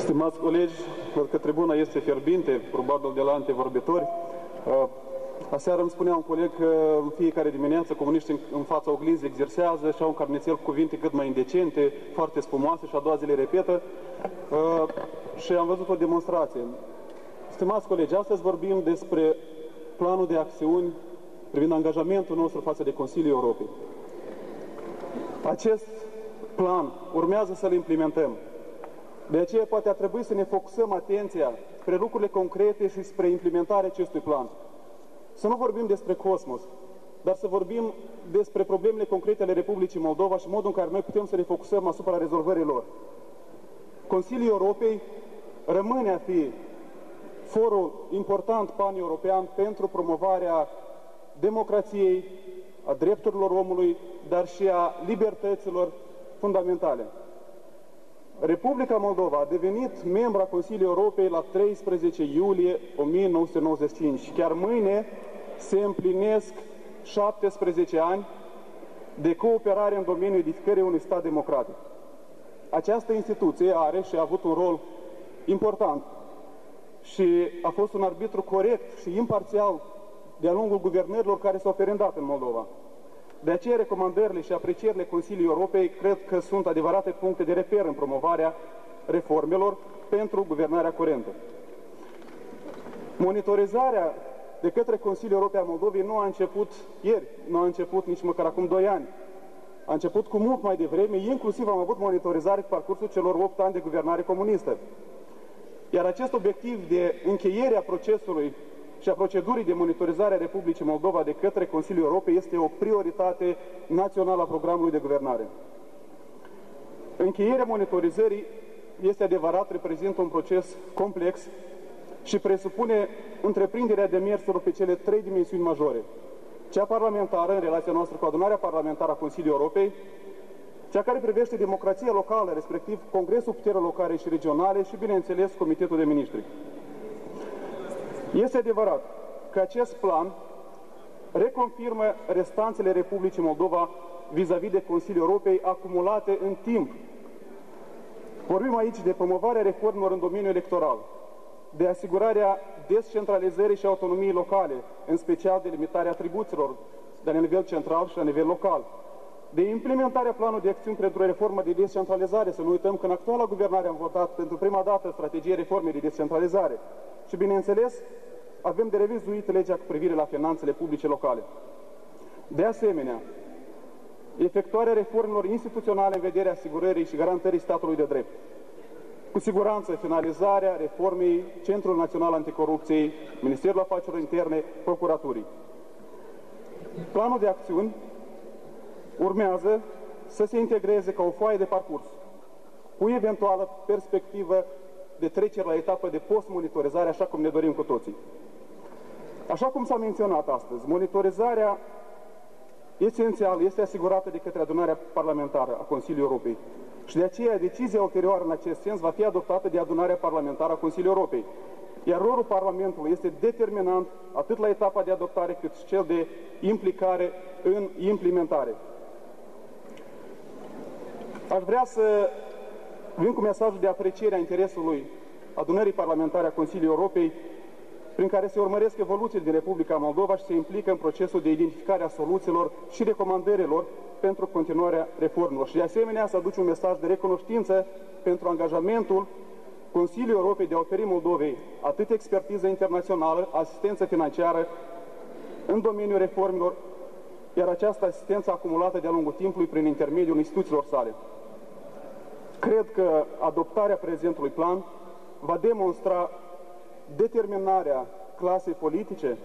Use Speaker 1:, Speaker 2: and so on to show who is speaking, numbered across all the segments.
Speaker 1: Stimați colegi, văd că tribuna este fierbinte, probabil de la antevorbitori. Aseară îmi spunea un coleg că în fiecare dimineață comuniștii în fața oglinzii exersează și au un carnețel cu cuvinte cât mai indecente, foarte spumoase și a doua zi le repetă. Și am văzut o demonstrație. Stimați colegi, astăzi vorbim despre planul de acțiuni privind angajamentul nostru față de Consiliul Europei. Acest plan urmează să-l implementăm. De aceea poate ar trebui să ne focusăm atenția spre lucrurile concrete și spre implementarea acestui plan. Să nu vorbim despre cosmos, dar să vorbim despre problemele concrete ale Republicii Moldova și modul în care noi putem să ne focusăm asupra rezolvării lor. Consiliul Europei rămâne a fi forul important pan-european pentru promovarea democrației, a drepturilor omului, dar și a libertăților fundamentale. Republica Moldova a devenit membra Consiliului Europei la 13 iulie 1995 și chiar mâine se împlinesc 17 ani de cooperare în domeniul edificării unui stat democratic. Această instituție are și a avut un rol important și a fost un arbitru corect și imparțial de-a lungul guvernărilor care s-au perendat în Moldova. De aceea, recomandările și aprecierile Consiliului Europei cred că sunt adevărate puncte de reper în promovarea reformelor pentru guvernarea curentă. Monitorizarea de către Consiliul Europei a Moldovei nu a început ieri, nu a început nici măcar acum 2 ani. A început cu mult mai devreme, inclusiv am avut monitorizare pe parcursul celor 8 ani de guvernare comunistă. Iar acest obiectiv de încheiere a procesului și a procedurii de monitorizare a Republicii Moldova de către Consiliul Europei este o prioritate națională a programului de guvernare. Încheierea monitorizării, este adevărat, reprezintă un proces complex și presupune întreprinderea demersurilor pe cele 3 dimensiuni majore. Cea parlamentară, în relația noastră cu adunarea parlamentară a Consiliului Europei, cea care privește democrația locală, respectiv Congresul Puterilor Locale și Regionale și, bineînțeles, Comitetul de Ministri. Este adevărat că acest plan reconfirmă restanțele Republicii Moldova vis-a-vis de Consiliul Europei acumulate în timp. Vorbim aici de promovarea reformelor în domeniul electoral, de asigurarea descentralizării și autonomiei locale, în special de limitarea atribuțiilor de la nivel central și la nivel local, de implementarea planului de acțiuni pentru reformă de descentralizare. Să nu uităm că în actuala guvernare am votat pentru prima dată strategia reformei de descentralizare. Și, bineînțeles, avem de revizuit legea cu privire la finanțele publice locale. De asemenea, efectuarea reformelor instituționale în vederea asigurării și garantării statului de drept. Cu siguranță, finalizarea reformei Centrul Național Anticorupției, Ministerul Afacerilor Interne, Procuraturii. Planul de acțiuni urmează să se integreze ca o foaie de parcurs, cu eventuală perspectivă de trecere la etapă de post-monitorizare, așa cum ne dorim cu toții. Așa cum s-a menționat astăzi, monitorizarea esențială este asigurată de către adunarea parlamentară a Consiliului Europei și de aceea decizia ulterioară în acest sens va fi adoptată de adunarea parlamentară a Consiliului Europei. Iar rolul Parlamentului este determinant atât la etapa de adoptare cât și cel de implicare în implementare. Aș vrea să vin cu mesajul de apreciere a interesului adunării parlamentare a Consiliului Europei, prin care se urmăresc evoluțiile din Republica Moldova și se implică în procesul de identificare a soluțiilor și recomandărilor pentru continuarea reformelor. Și de asemenea să aduce un mesaj de recunoștință pentru angajamentul Consiliului Europei de a oferi Moldovei atât expertiză internațională, asistență financiară în domeniul reformelor, iar această asistență acumulată de-a lungul timpului prin intermediul instituțiilor sale. Cred că adoptarea prezentului plan va demonstra determinarea clasei politice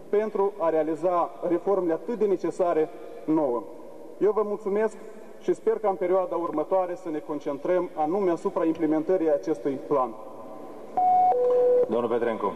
Speaker 1: pentru a realiza reformele atât de necesare nouă. Eu vă mulțumesc și sper că în perioada următoare să ne concentrăm anume asupra implementării acestui plan.
Speaker 2: Domnul Petrencu.